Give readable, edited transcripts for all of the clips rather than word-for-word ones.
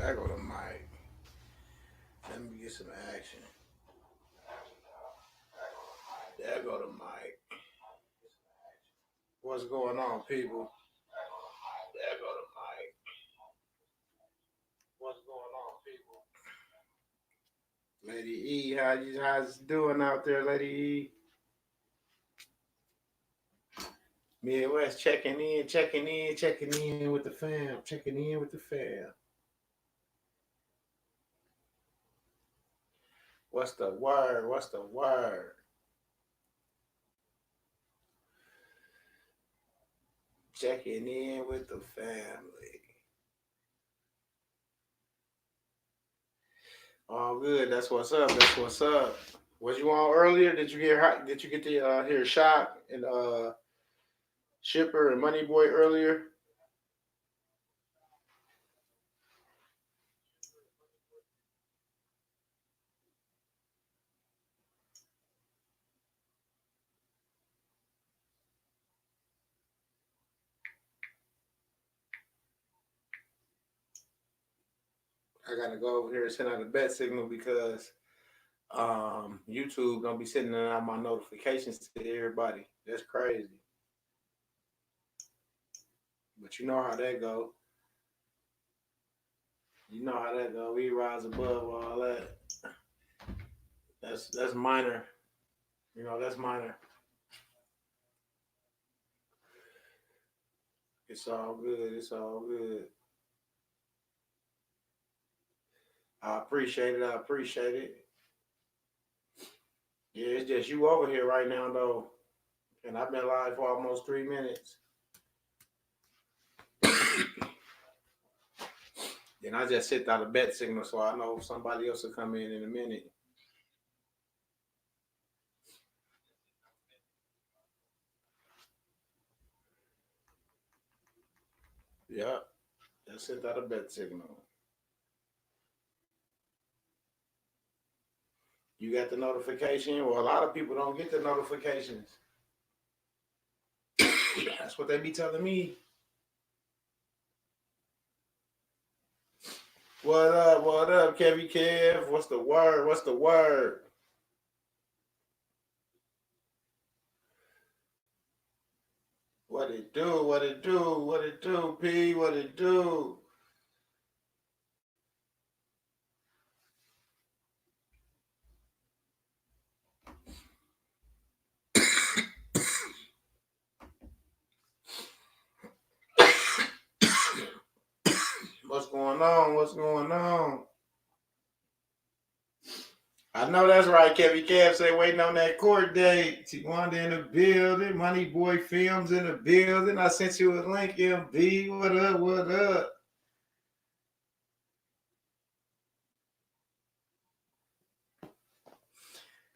There go the mic. Let me get some action. There go the mic. What's going on, people? There go the mic. What's going on, people? Lady E, how's it doing out there, Lady E? Midwest checking in with the fam, checking in with the fam. What's the word? What's the word? Checking in with the family. All good. That's what's up. That's what's up. Was you on earlier? Did you hear? Did you get to hear Shop and Shipper and Money Boy earlier? I gotta go over here and send out a bet signal because YouTube gonna be sending out my notifications to everybody. That's crazy. But you know how that go. You know how that go. We rise above all that. That's minor. You know, that's minor. It's all good. It's all good. I appreciate it. I appreciate it. Yeah, it's just you over here right now though. And I've been live for almost 3 minutes. Then I just sent out a bet signal so I know somebody else will come in a minute. Yep. Just sent out a bet signal. You got the notification? Well, a lot of people don't get the notifications. That's what they be telling me. What up? What up, Kevy Kev? What's the word? What's the word? What it do? What it do? What it do, P? What it do? What's going on? What's going on? I know that's right, Kevy Kev say waiting on that court date. Wanda in the building. Money Boy Films in the building. I sent you a link, MB. What up? What up?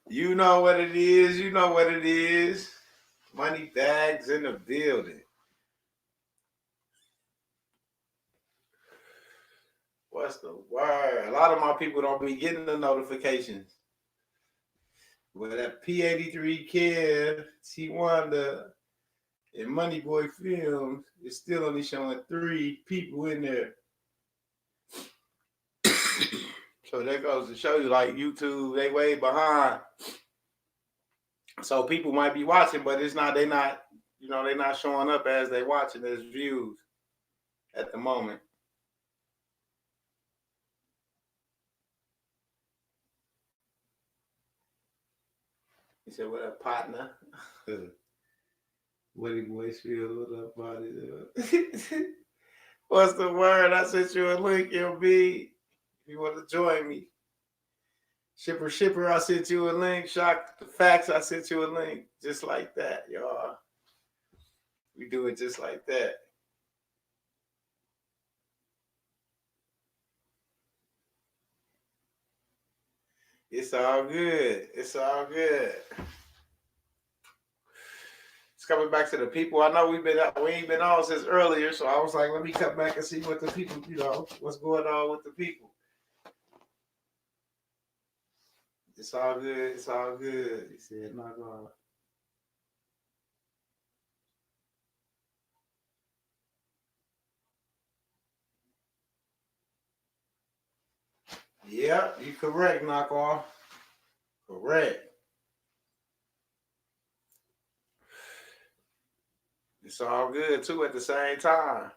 You know what it is. You know what it is. Money bags in the building. What's the word? A lot of my people don't be getting the notifications. Well, that P83 Kev, T-Wanda, and Money Boy Films is still only showing 3 people in there. So that goes to show you, like YouTube, they way behind. So people might be watching, but it's not. They not. You know, they're not showing up as they watching as views at the moment. He said, "What up, partner?" Woody Boyfield, what up, buddy? What's the word? I sent you a link, MB. If you want to join me. Shipper, I sent you a link. Shock the facts, I sent you a link. Just like that, y'all. We do it just like that. It's all good. It's all good. It's coming back to the people. I know we ain't been on since earlier, so I was like, let me come back and see what the people, what's going on with the people. It's all good. It's all good. He said, not going. Yep, you correct, knockoff. Correct. It's all good too at the same time.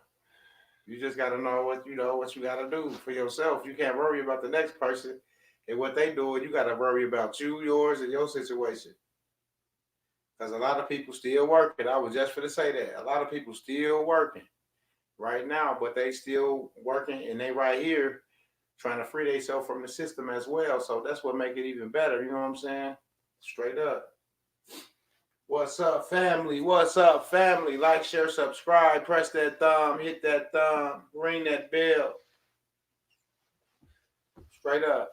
You just gotta know what you gotta do for yourself. You can't worry about the next person and what they doing. You gotta worry about you, yours, and your situation. Because a lot of people still working. I was just gonna say that. A lot of people still working right now, but they still working and they right here trying to free themselves from the system as well. So that's what make it even better. You know what I'm saying? Straight up. What's up, family? What's up, family? Like, share, subscribe, press that thumb, hit that thumb, ring that bell. Straight up.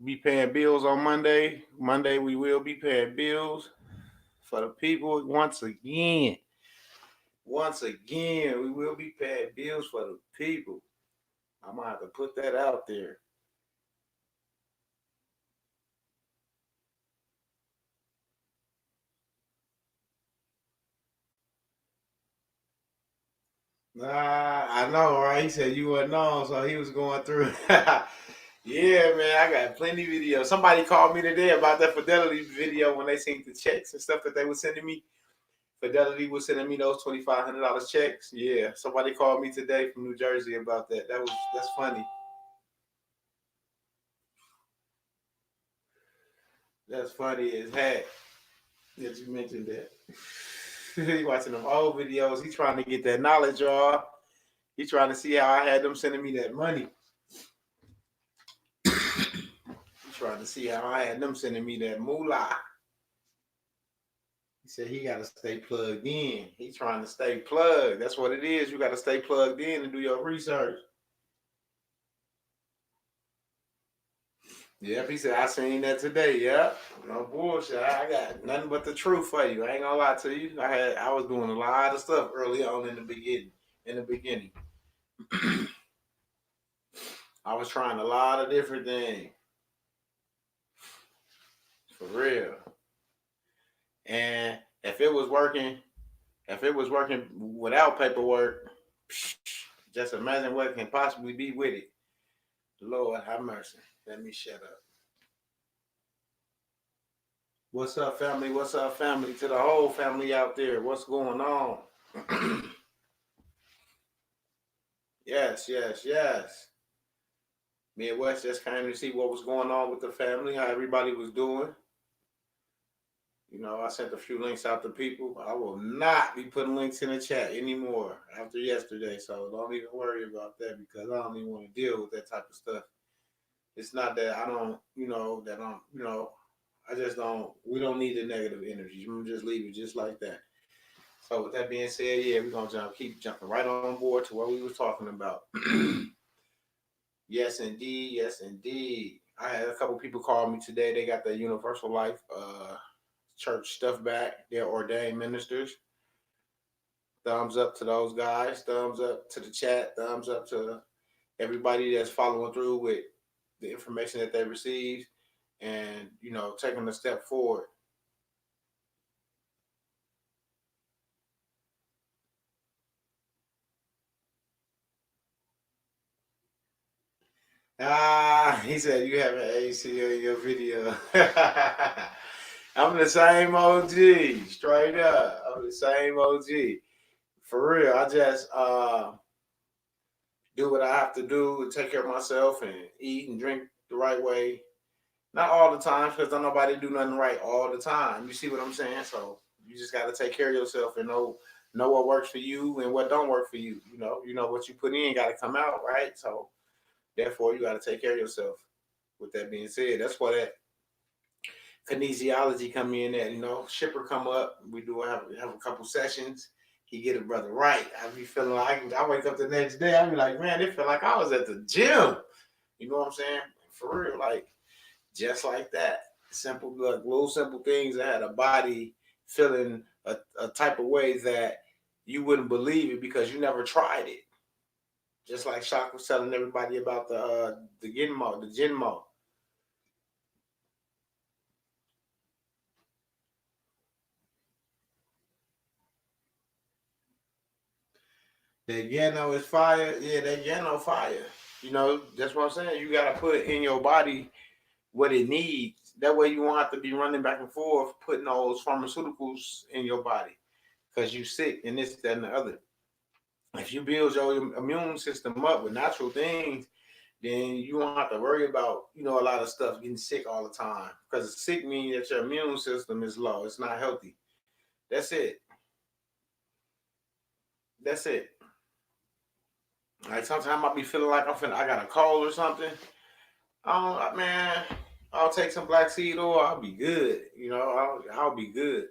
Be paying bills on Monday. Monday we will be paying bills for the people once again. Once again, we will be paying bills for the people. I'm gonna have to put that out there. Nah, I know, right? He said you weren't on, so he was going through. Yeah, man, I got plenty of videos. Somebody called me today about that Fidelity video when they seen the checks and stuff that they were sending me. Fidelity was sending me those $2,500 checks. Yeah, somebody called me today from New Jersey about that. That's funny. That's funny as heck that you mentioned that. He watching them old videos. He trying to get that knowledge, y'all. He trying to see how I had them sending me that money. He trying to see how I had them sending me that moolah. He said he got to stay plugged in. He trying to stay plugged. That's what it is. You got to stay plugged in and do your research. Yep, he said I seen that today. Yep, no bullshit. I got nothing but the truth for you. I ain't gonna lie to you. I was doing a lot of stuff early on in the beginning. I was trying a lot of different things for real. And if it was working without paperwork, just imagine what can possibly be with it. Lord have mercy. Let me shut up. What's up, family? What's up, family? To the whole family out there, what's going on? Yes, yes, yes. Me and Wes just came to see what was going on with the family, how everybody was doing. You know, I sent a few links out to people. I will not be putting links in the chat anymore after yesterday. So don't even worry about that because I don't even want to deal with that type of stuff. It's not that I don't, I just don't, we don't need the negative energy. You can just leave it just like that. So with that being said, yeah, we're going to keep jumping right on board to what we was talking about. Yes, indeed. Yes, indeed. I had a couple people call me today. They got their Universal Life church stuff back. They're ordained ministers. Thumbs up to those guys. Thumbs up to the chat. Thumbs up to everybody that's following through with the information that they received and, taking a step forward. He said you have an AC in your video. I'm the same OG, straight up. I'm the same OG. For real. I just do what I have to do to take care of myself and eat and drink the right way. Not all the time, because don't nobody do nothing right all the time. You see what I'm saying? So you just got to take care of yourself and know what works for you and what don't work for you. You know what you put in got to come out, right? So therefore, you got to take care of yourself. With that being said, that's why that kinesiology come in. That shipper come up. We do have a couple sessions. He get a brother right. I be feeling like I wake up the next day. I be like, man, it feel like I was at the gym. You know what I'm saying? For real, like just like that. Simple, like little simple things that had a body feeling a type of way that you wouldn't believe it because you never tried it. Just like Shock was telling everybody about the Genmo. The Geno is fire. Yeah, that Geno fire. That's what I'm saying. You gotta put in your body what it needs. That way you won't have to be running back and forth putting those pharmaceuticals in your body because you sick and this, that, and the other. If you build your immune system up with natural things, then you won't have to worry about, a lot of stuff getting sick all the time. Because sick means that your immune system is low. It's not healthy. That's it. That's it. Like sometimes I be feeling like I got a cold or something. Man, I'll take some black seed oil. I'll be good. I'll be good.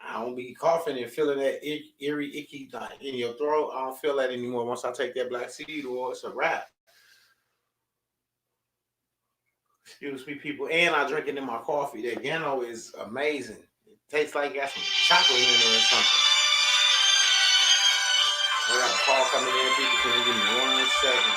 I don't be coughing and feeling that eerie, icky like in your throat. I don't feel that anymore. Once I take that black seed oil, it's a wrap. Excuse me, people. And I drink it in my coffee. That Gano is amazing. It tastes like it got some chocolate in it or something. I got a call coming in. People, can you give me 1 second?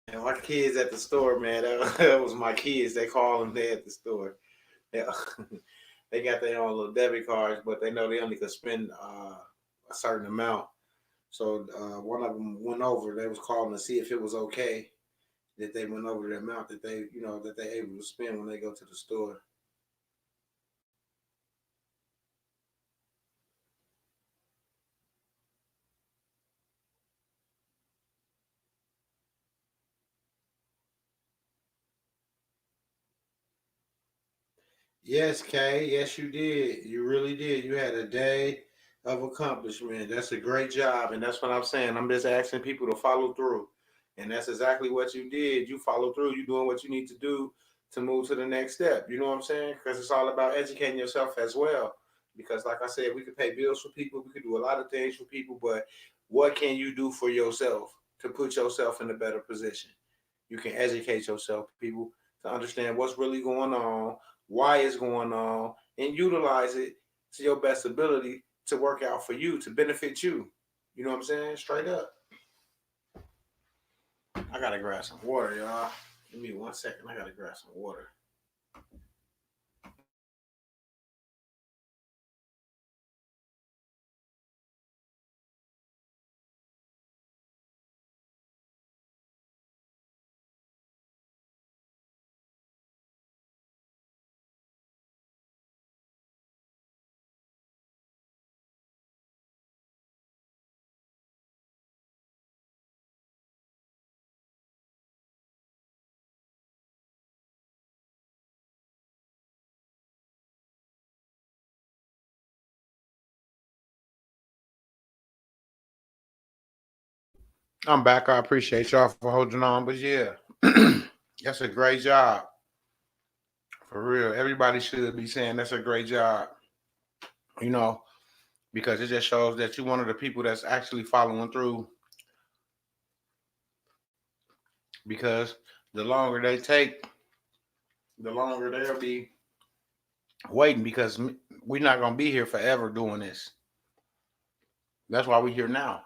And my kids at the store, man. That was my kids. They call them there at the store. Yeah. They got their own little debit cards, but they know they only could spend a certain amount. So one of them went over. They was calling to see if it was okay that they went over the amount that they able to spend when they go to the store. Yes, Kay. Yes, you did. You really did. You had a day of accomplishment. That's a great job, and that's what I'm saying. I'm just asking people to follow through, and that's exactly what you did. You follow through. You're doing what you need to do to move to the next step. You know what I'm saying? Because it's all about educating yourself as well. Because, like I said, we could pay bills for people. We could do a lot of things for people, but what can you do for yourself to put yourself in a better position? You can educate yourself, people, to understand what's really going on, why it's going on, and utilize it to your best ability to work out for you, to benefit you. You know what I'm saying? Straight up. I gotta grab some water, y'all. Give me 1 second. I gotta grab some water. I'm back. I appreciate y'all for holding on, but yeah, that's a great job for real. Everybody should be saying that's a great job. You know, because it just shows that you're one of the people that's actually following through. Because the longer they take, the longer they'll be waiting. Because we're not gonna be here forever doing this. That's why we're here now.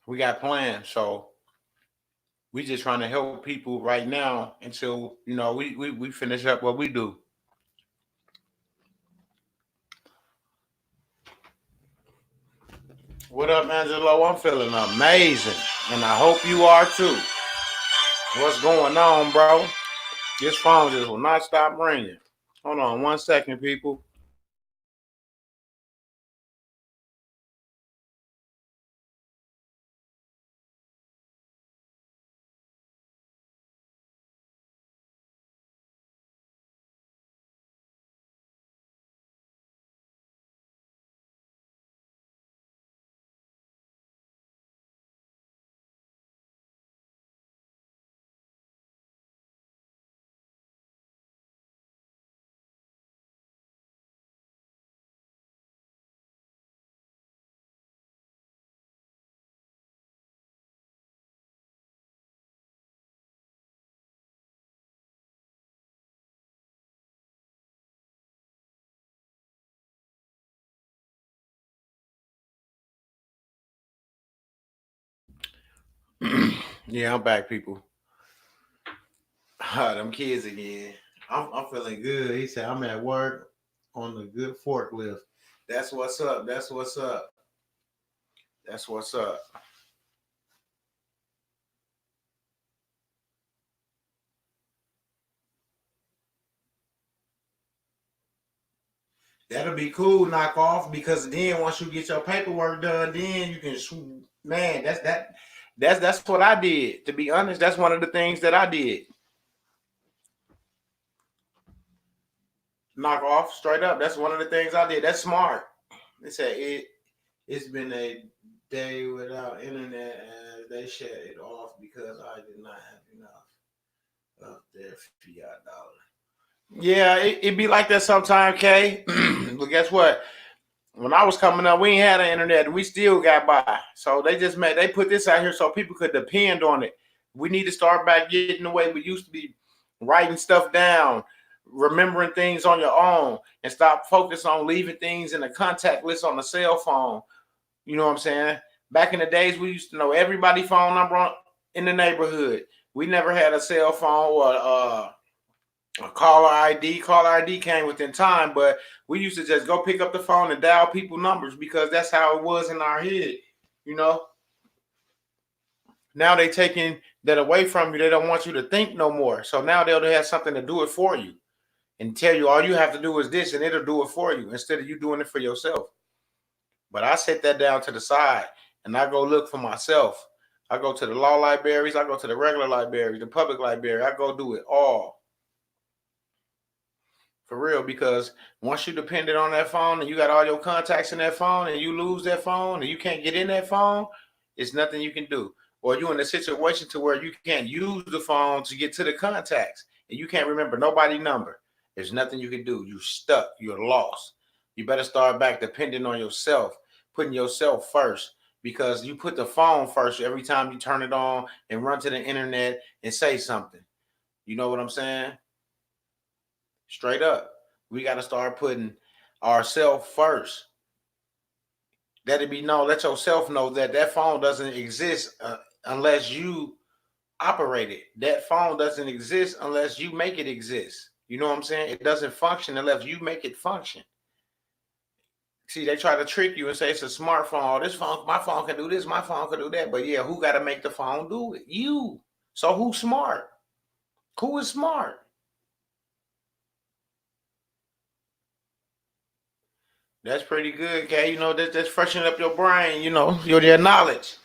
We got plans, so we just trying to help people right now until we finish up what we do. What up, Angelo? I'm feeling amazing, and I hope you are too. What's going on, bro? This phone just will not stop ringing. Hold on 1 second, people. Yeah, I'm back, people. Them kids again. I'm feeling good. He said I'm at work on the good forklift. That's what's up. That's what's up. That's what's up. That'll be cool, knock off, because then once you get your paperwork done, then you can man, that's what I did. To be honest, that's one of the things that I did. Knock off straight up. That's one of the things I did. That's smart. They said it's been a day without internet and they shut it off because I did not have enough of their fiat dollar. Yeah, it be like that sometimes, Kay. But guess what? When I was coming up, we ain't had an internet and we still got by. So they put this out here so people could depend on it. We need to start back getting the way we used to be, writing stuff down, remembering things on your own, and stop focus on leaving things in the contact list on the cell phone. You know what I'm saying? Back in the days, we used to know everybody's phone number in the neighborhood. We never had a cell phone or a caller ID. Caller ID came within time, but we used to just go pick up the phone and dial people numbers because that's how it was in our head. You know. Now they taking that away from you. They don't want you to think no more. So now they'll have something to do it for you and tell you all you have to do is this, and it'll do it for you instead of you doing it for yourself. But I set that down to the side and I go look for myself. I go to the law libraries, I go to the regular library, the public library, I go do it all. For real, because once you depended on that phone and you got all your contacts in that phone and you lose that phone and you can't get in that phone, it's nothing you can do. Or you're in a situation to where you can't use the phone to get to the contacts and you can't remember nobody's number. There's nothing you can do. You're stuck. You're lost. You better start back depending on yourself, putting yourself first, because you put the phone first every time you turn it on and run to the internet and say something. You know what I'm saying? Straight up. We got to start putting ourselves first. Let it be known. Let yourself know that that phone doesn't exist unless you operate it. That phone doesn't exist unless you make it exist. You know what I'm saying? It doesn't function unless you make it function. See, they try to trick you and say it's a smartphone. Oh, this phone, my phone can do this, my phone can do that. But yeah, who got to make the phone do it? You. So who's smart? Who is smart? That's pretty good, okay? You know, that's freshening up your brain, you know, your knowledge.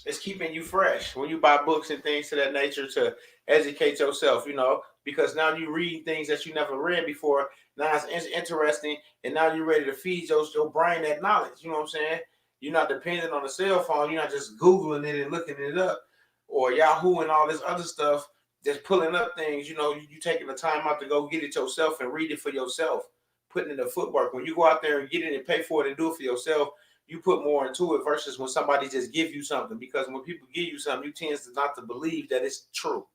It's keeping you fresh when you buy books and things to that nature to educate yourself, you know, because now you read things that you never read before. Now it's interesting, and now you're ready to feed your brain that knowledge. You know what I'm saying? You're not dependent on the cell phone. You're not just Googling it and looking it up or Yahoo and all this other stuff, just pulling up things. You know, you taking the time out to go get it yourself and read it for yourself, putting in the footwork. When you go out there and get it and pay for it and do it for yourself, you put more into it versus when somebody just give you something. Because when people give you something, you tend to not to believe that it's true.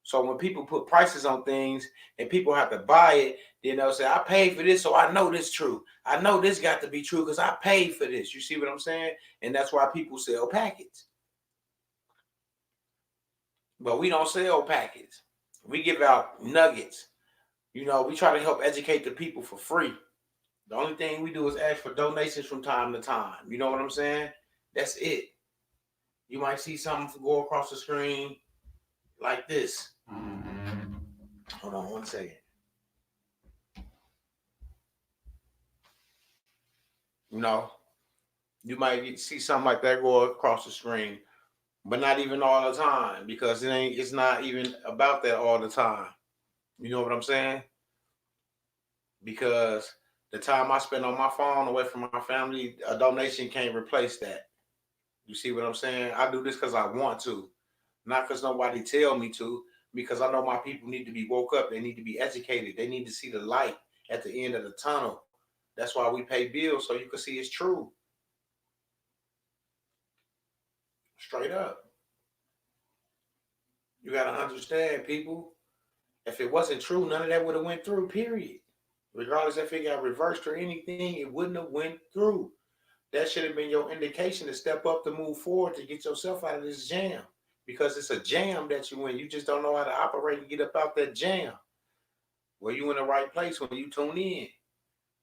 So when people put prices on things and people have to buy it, then they'll say, I paid for this, so I know this true. I know this got to be true because I paid for this. You see what I'm saying? And that's why people sell packets. But we don't sell packets. We give out nuggets. You know, we try to help educate the people for free. The only thing we do is ask for donations from time to time. You know what I'm saying? That's it. You might see something go across the screen like this. Hold on 1 second. You know, you might see something like that go across the screen, but not even all the time because it's not even about that all the time. You know what I'm saying? Because the time I spend on my phone away from my family, a donation can't replace that. You see what I'm saying? I do this because I want to, not because nobody tell me to, because I know my people need to be woke up. They need to be educated. They need to see the light at the end of the tunnel. That's why we pay bills so you can see it's true. Straight up. You got to understand, people. If it wasn't true, none of that would have went through, period. Regardless if it got reversed or anything, it wouldn't have went through. That should have been your indication to step up to move forward to get yourself out of this jam. because it's a jam that you in. You just don't know how to operate and get up out that jam. Well, you in the right place when you tune in,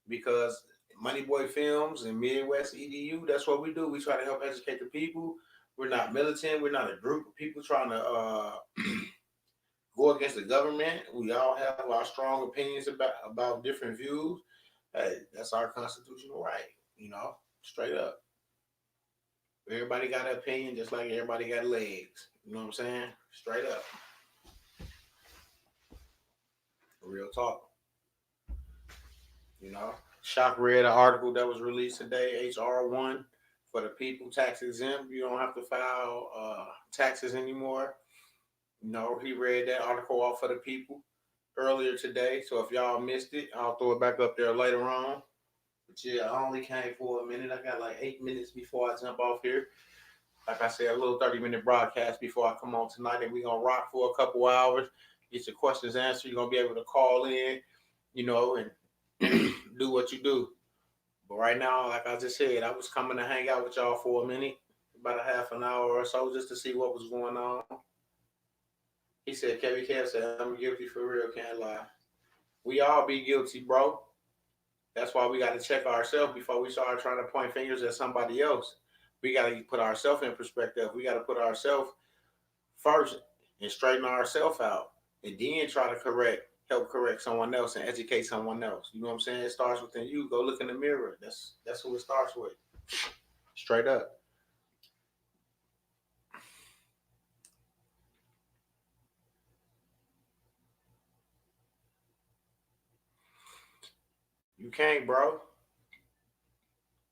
because Money Boy Films and Midwest EDU, that's what we do. We try to help educate the people. We're not militant. We're not a group of people trying to go against the government. We all have our strong opinions about different views. Hey, that's our constitutional right, straight up. Everybody got an opinion just like everybody got legs. You know what I'm saying? Straight up. Real talk. Shock read an article that was released today, HR1 for the people, tax exempt. You don't have to file taxes anymore. He read that article off for the people earlier today. So if y'all missed it, I'll throw it back up there later on. But yeah, I only came for a minute. I got like 8 minutes before I jump off here. Like I said, a little 30-minute broadcast before I come on tonight, and we're going to rock for a couple hours, get your questions answered. You're going to be able to call in, and do what you do. But right now, like I just said, I was coming to hang out with y'all for a minute, about a half an hour or so, just to see what was going on. He said, Kevin Kev said, I'm guilty for real, can't lie. We all be guilty, bro. That's why we got to check ourselves before we start trying to point fingers at somebody else. We got to put ourselves in perspective. We got to put ourselves first and straighten ourselves out, and then try to help correct someone else and educate someone else. You know what I'm saying? It starts within you. Go look in the mirror. That's who it starts with. Straight up. You can't, bro.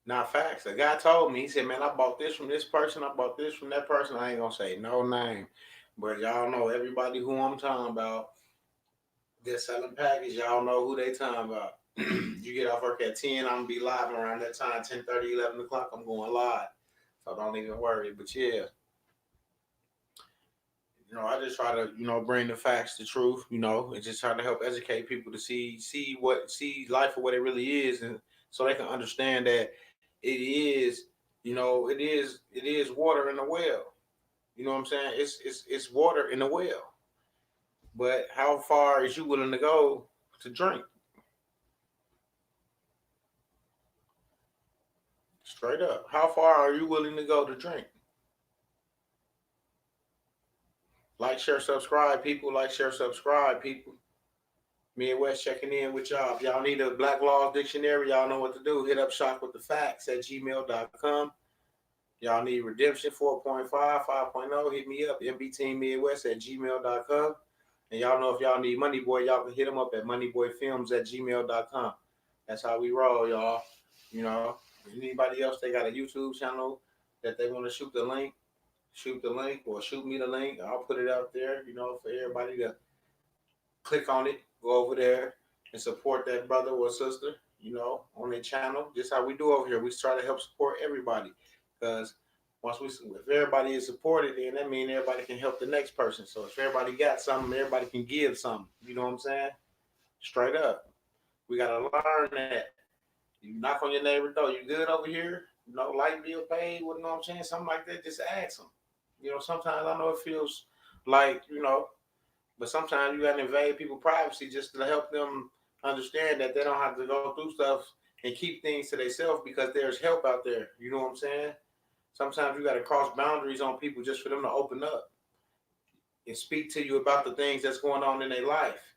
Not facts. A guy told me, he said, man, I bought this from this person. I bought this from that person. I ain't going to say no name. But y'all know everybody who I'm talking about. They're selling package. Y'all know who they talking about. You get off work at 10, I'm going to be live around that time, 10:30, 11 o'clock. I'm going live. So don't even worry. But yeah. I just try to, bring the facts, the truth, and just try to help educate people to see life for what it really is, and so they can understand that it is, it is water in the well. You know what I'm saying? It's water in the well. But how far is you willing to go to drink? Straight up. How far are you willing to go to drink? Like, share, subscribe, people. Like, share, subscribe, people. Midwest checking in with y'all. If y'all need a Black Laws Dictionary, y'all know what to do. Hit up shockWithTheFacts@gmail.com. Y'all need Redemption 4.5, 5.0, hit me up, mbteammidwest@gmail.com. And y'all know if y'all need Money Boy, y'all can hit them up at moneyboyfilms@gmail.com. That's how we roll, y'all. Anybody else, they got a YouTube channel that they want to shoot the link or shoot me the link. I'll put it out there, for everybody to click on it, go over there and support that brother or sister, on their channel. Just how we do over here. We try to help support everybody, because if everybody is supported, then that means everybody can help the next person. So if everybody got something, everybody can give something. You know what I'm saying? Straight up. We got to learn that. You knock on your neighbor's door. You good over here? Light bill paid. What, you know what I'm saying? Something like that. Just ask them. Sometimes I know it feels like, but sometimes you got to invade people's privacy just to help them understand that they don't have to go through stuff and keep things to themselves, because there's help out there. You know what I'm saying? Sometimes you got to cross boundaries on people just for them to open up and speak to you about the things that's going on in their life.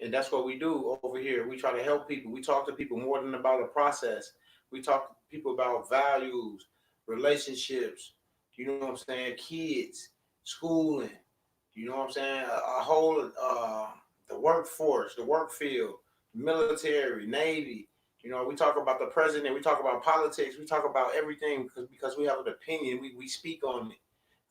And that's what we do over here. We try to help people. We talk to people more than about a process. We talk to people about values, relationships, you know what I'm saying, kids, schooling, you know what I'm saying, a whole, the workforce, the work field, military, Navy. We talk about the president. We talk about politics. We talk about everything because we have an opinion. We speak on it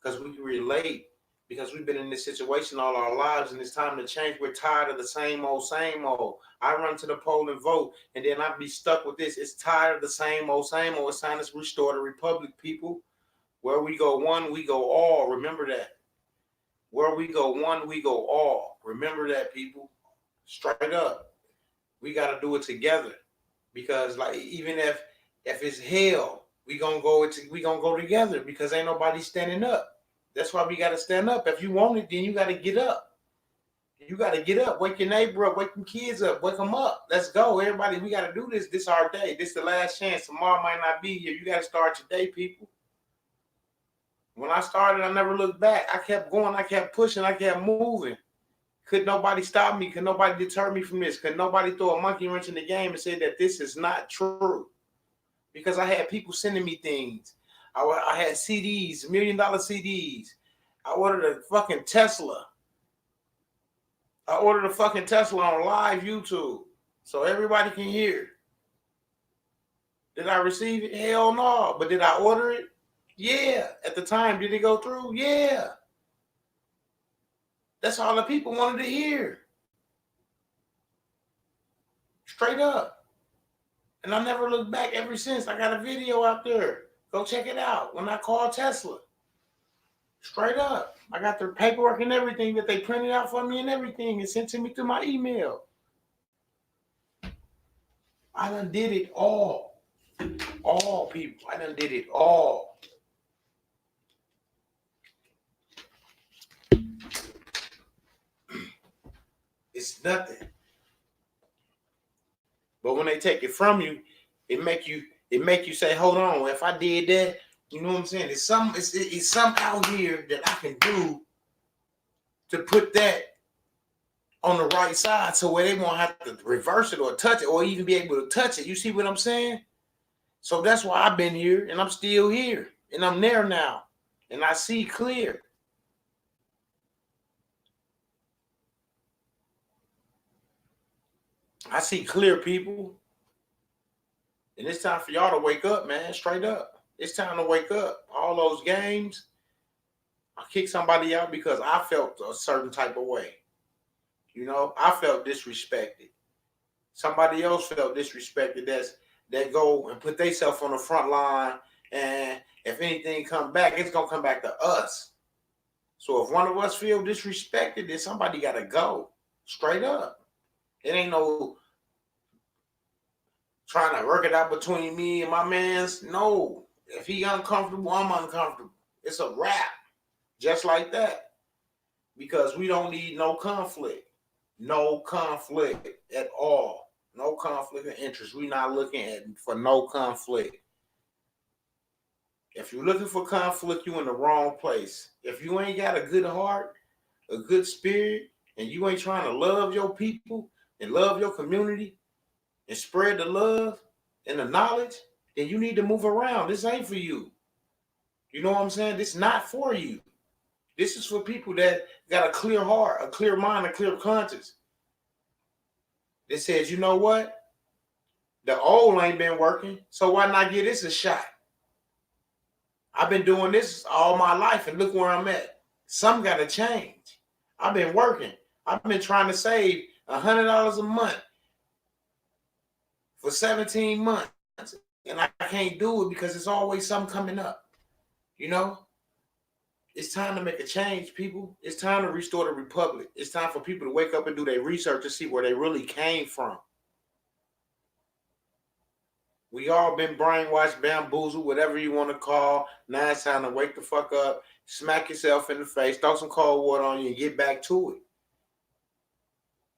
because we can relate, because we've been in this situation all our lives, and it's time to change. We're tired of the same old, same old. I run to the poll and vote, and then I'd be stuck with this. It's tired of the same old, same old. It's time to restore the republic, people. Where we go one, we go all. Remember that. Where we go one, we go all. Remember that, people. Straight up. We got to do it together, because like, even if it's hell, we gonna go together, because ain't nobody standing up. That's why we got to stand up. If you want it, then you got to get up. You got to get up. Wake your neighbor up. Wake them kids up. Wake them up. Let's go. Everybody, we got to do this. This is our day. This is the last chance. Tomorrow might not be here. You got to start your day, people. When I started, I never looked back. I kept going. I kept pushing. I kept moving. Could nobody stop me? Could nobody deter me from this? Could nobody throw a monkey wrench in the game and say that this is not true? Because I had people sending me things. I had CDs, $1 million CDs. I ordered a fucking Tesla. I ordered a fucking Tesla on live YouTube so everybody can hear. Did I receive it? Hell no. But did I order it? Yeah. At the time, did it go through? Yeah. That's all the people wanted to hear. Straight up. And I never looked back ever since. I got a video out there. Go check it out. When I called Tesla. Straight up. I got their paperwork and everything that they printed out for me and everything and sent to me through my email. I done did it all. All people. I done did it all. It's nothing. But when they take it from you, it make you say, hold on, if I did that, you know what I'm saying? It's something out here that I can do to put that on the right side so where they won't have to reverse it or touch it or even be able to touch it. You see what I'm saying? So that's why I've been here and I'm still here and I'm there now and I see clear. I see clear, people. And it's time for y'all to wake up, man, straight up. It's time to wake up. All those games, I kicked somebody out because I felt a certain type of way. You know, I felt disrespected. Somebody else felt disrespected that go and put themselves on the front line, and if anything come back, it's going to come back to us. So if one of us feel disrespected, then somebody got to go. Straight up. It ain't no trying to work it out between me and my mans. No. If he uncomfortable, I'm uncomfortable. It's a wrap. Just like that. Because we don't need no conflict. No conflict at all. No conflict of interest. We're not looking for no conflict. If you're looking for conflict, you're in the wrong place. If you ain't got a good heart, a good spirit, and you ain't trying to love your people and love your community and spread the love and the knowledge, then you need to move around. This ain't for you. You know what I'm saying? This is not for you. This is for people that got a clear heart, a clear mind, a clear conscience. That says, you know what? The old ain't been working, so why not give this a shot? I've been doing this all my life, and look where I'm at. Some got to change. I've been working. I've been trying to save $100 a month for 17 months, and I can't do it because there's always something coming up. You know? It's time to make a change, people. It's time to restore the republic. It's time for people to wake up and do their research to see where they really came from. We all been brainwashed, bamboozled, whatever you want to call. Now it's time to wake the fuck up, smack yourself in the face, throw some cold water on you, and get back to it.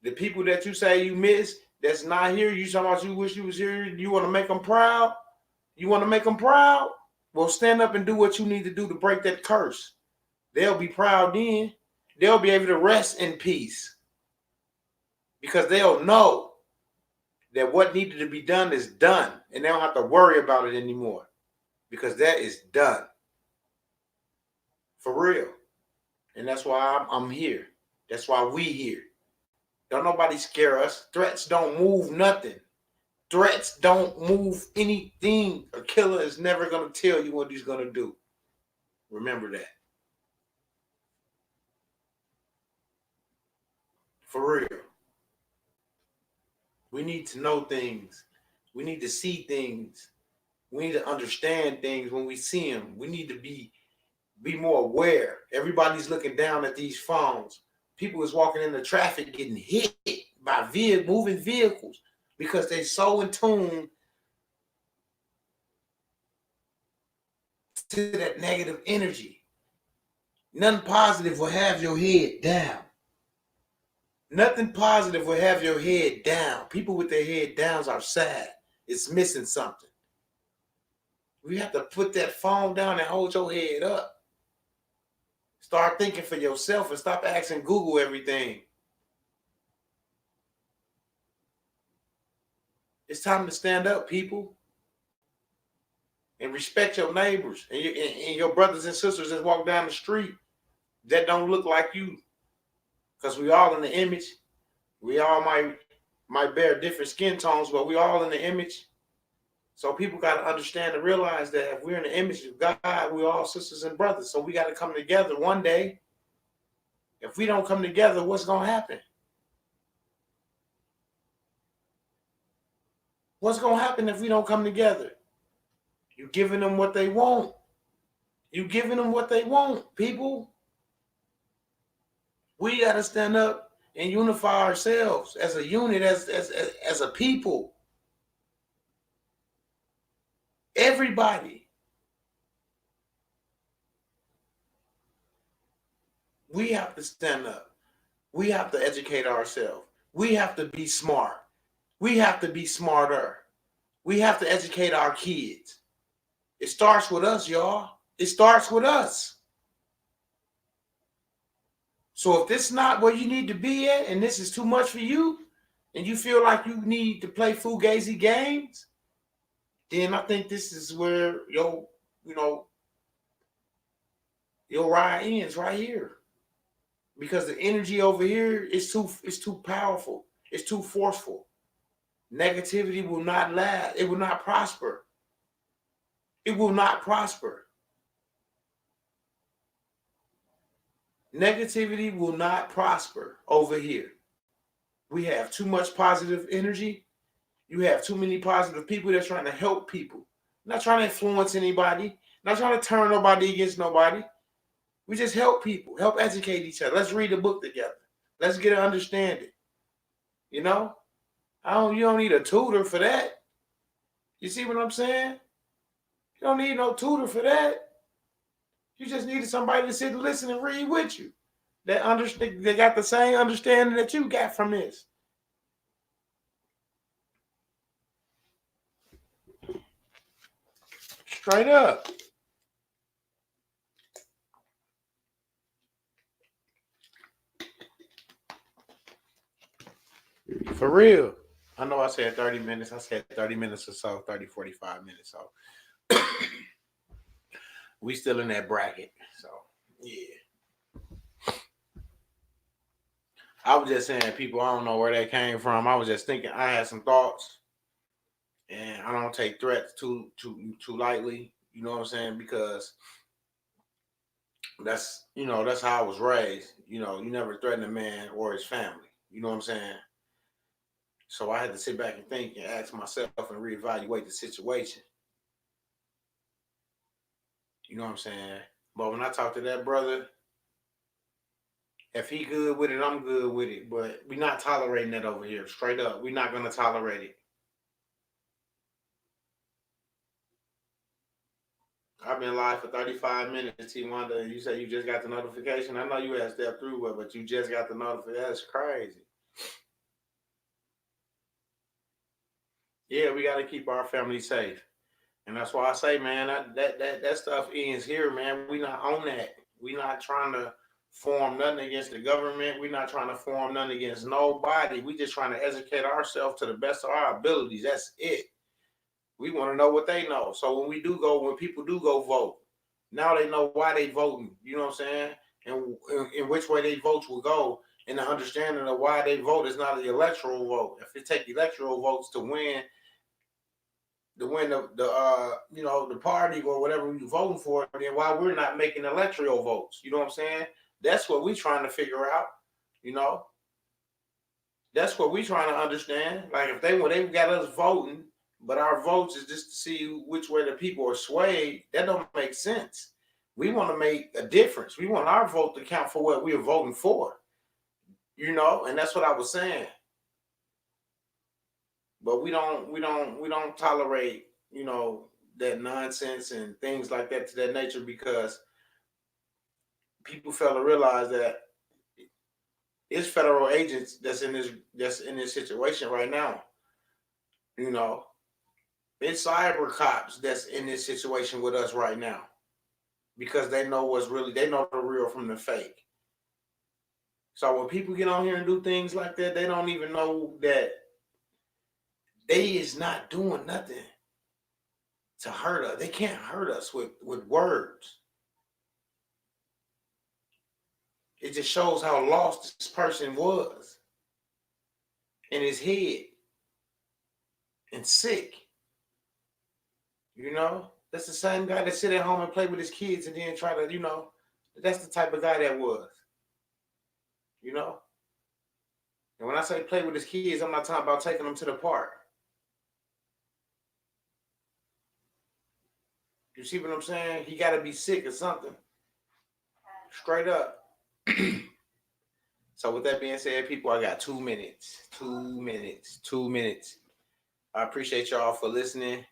The people that you say you miss, that's not here, you talking about you wish you was here, you want to make them proud? You want to make them proud? Well, stand up and do what you need to do to break that curse. They'll be proud then. They'll be able to rest in peace. Because they'll know that what needed to be done is done. And they don't have to worry about it anymore. Because that is done. For real. And that's why I'm here. That's why we here. Don't nobody scare us. Threats don't move nothing. Threats don't move anything. A killer is never going to tell you what he's going to do. Remember that. For real. We need to know things. We need to see things. We need to understand things when we see them. We need to be more aware. Everybody's looking down at these phones. People is walking in the traffic getting hit by moving vehicles because they're so in tune to that negative energy. Nothing positive will have your head down. Nothing positive will have your head down. People with their head downs are sad. It's missing something. We have to put that phone down and hold your head up. Start thinking for yourself and stop asking Google everything. It's time to stand up, people, and respect your neighbors and your brothers and sisters that walk down the street that don't look like you. Because we all in the image. We all might bear different skin tones, but we all in the image. So people got to understand and realize that if we're in the image of God, we're all sisters and brothers. So we got to come together one day. If we don't come together, what's going to happen? What's going to happen if we don't come together? You're giving them what they want. You're giving them what they want, people. We got to stand up and unify ourselves as a unit, as a people. Everybody. We have to stand up. We have to educate ourselves. We have to be smart. We have to be smarter. We have to educate our kids. It starts with us, y'all. It starts with us. So if this is not where you need to be at, and this is too much for you, and you feel like you need to play fugazi games, then I think this is where your ride ends right here. Because the energy over here is too powerful. It's too forceful. Negativity will not last. It will not prosper. It will not prosper. Negativity will not prosper over here. We have too much positive energy. You have too many positive people that's trying to help people. Not trying to influence anybody. Not trying to turn nobody against nobody. We just help people. Help educate each other. Let's read a book together. Let's get an understanding. You know? You don't need a tutor for that. You see what I'm saying? You don't need no tutor for that. You just needed somebody to sit and listen and read with you. That understand, they got the same understanding that you got from this. Straight up. For real. I know I said 30 minutes. I said 30 minutes or so, 30, 45 minutes. So we still in that bracket. So, yeah. I was just saying, people, I don't know where that came from. I was just thinking, I had some thoughts. And I don't take threats too lightly. You know what I'm saying? Because that's how I was raised. You never threaten a man or his family. You know what I'm saying? So I had to sit back and think and ask myself and reevaluate the situation. You know what I'm saying? But when I talk to that brother, if he good with it, I'm good with it. But we're not tolerating that over here. Straight up. We're not going to tolerate it. I've been live for 35 minutes, T. Wanda, and you say you just got the notification. I know you had stepped through it, but you just got the notification. That's crazy. Yeah, we got to keep our family safe. And that's why I say, man, that stuff ends here, man. We not on that. We not trying to form nothing against the government. We not trying to form nothing against nobody. We just trying to educate ourselves to the best of our abilities. That's it. We want to know what they know. So when people do go vote, now they know why they voting. You know what I'm saying? And in which way they votes will go. And the understanding of why they vote is not an electoral vote. If it take electoral votes to win the party or whatever you're voting for, then why we're not making electoral votes? You know what I'm saying? That's what we're trying to figure out. That's what we're trying to understand. Like if they got us voting, but our votes is just to see which way the people are swayed, that don't make sense. We want to make a difference. We want our vote to count for what we're voting for. And that's what I was saying. But we don't tolerate, that nonsense and things like that to that nature, because people fail to realize that it's federal agents that's in this situation right now. You know, it's cyber cops that's in this situation with us right now because they know they know the real from the fake. So when people get on here and do things like that, they don't even know that they is not doing nothing to hurt us. They can't hurt us with words. It just shows how lost this person was in his head and sick. You know, that's the same guy that sit at home and play with his kids and then try to, that's the type of guy that was. You know? And when I say play with his kids, I'm not talking about taking them to the park. You see what I'm saying? He got to be sick or something. Straight up. So with that being said, people, I got 2 minutes. 2 minutes. 2 minutes. I appreciate y'all for listening.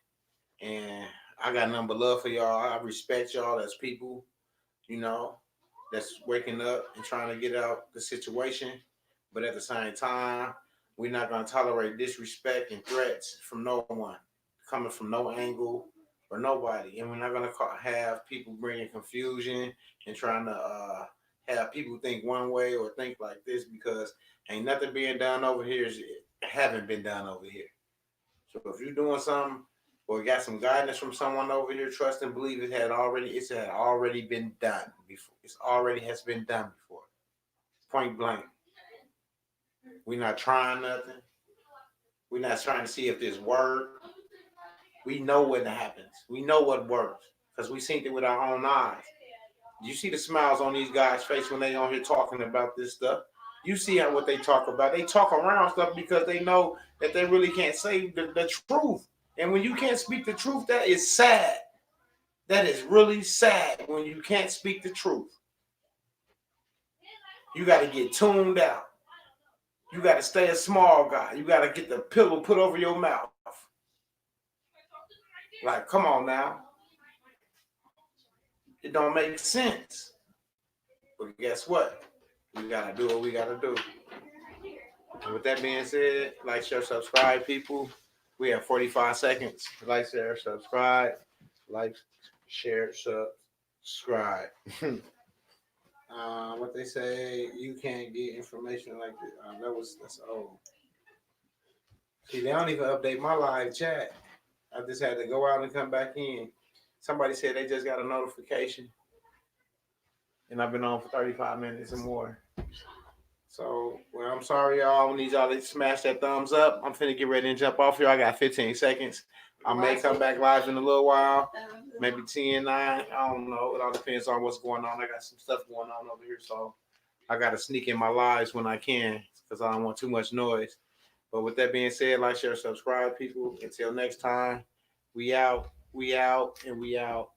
And I got nothing but love for y'all. I respect y'all as people, that's waking up and trying to get out the situation. But at the same time, we're not going to tolerate disrespect and threats from no one, coming from no angle or nobody. And we're not going to have people bringing confusion and trying to have people think one way or think like this, because ain't nothing being done over here haven't been done over here. So if you're doing something or got some guidance from someone over here, trust and believe it had already been done before. It already has been done before. Point blank. We're not trying nothing. We're not trying to see if this works. We know what happens. We know what works because we seen it with our own eyes. You see the smiles on these guys' face when they on here talking about this stuff. You see what they talk about. They talk around stuff because they know that they really can't say the truth. And when you can't speak the truth, that is sad. That is really sad when you can't speak the truth. You got to get tuned out. You got to stay a small guy. You got to get the pillow put over your mouth. Like, come on now. It don't make sense. But guess what? We got to do what we got to do. And with that being said, like, share, subscribe, people. We have 45 seconds. Like, share, subscribe. Like, share, subscribe. What they say, you can't get information like this. That's old. See, they don't even update my live chat. I just had to go out and come back in. Somebody said they just got a notification. And I've been on for 35 minutes or more. So, well, I'm sorry, y'all. I need y'all to smash that thumbs up. I'm finna get ready and jump off here. I got 15 seconds. I may come back live in a little while. Maybe 10, 9. I don't know. It all depends on what's going on. I got some stuff going on over here. So, I got to sneak in my lives when I can because I don't want too much noise. But with that being said, like, share, subscribe, people. Until next time, we out, and we out.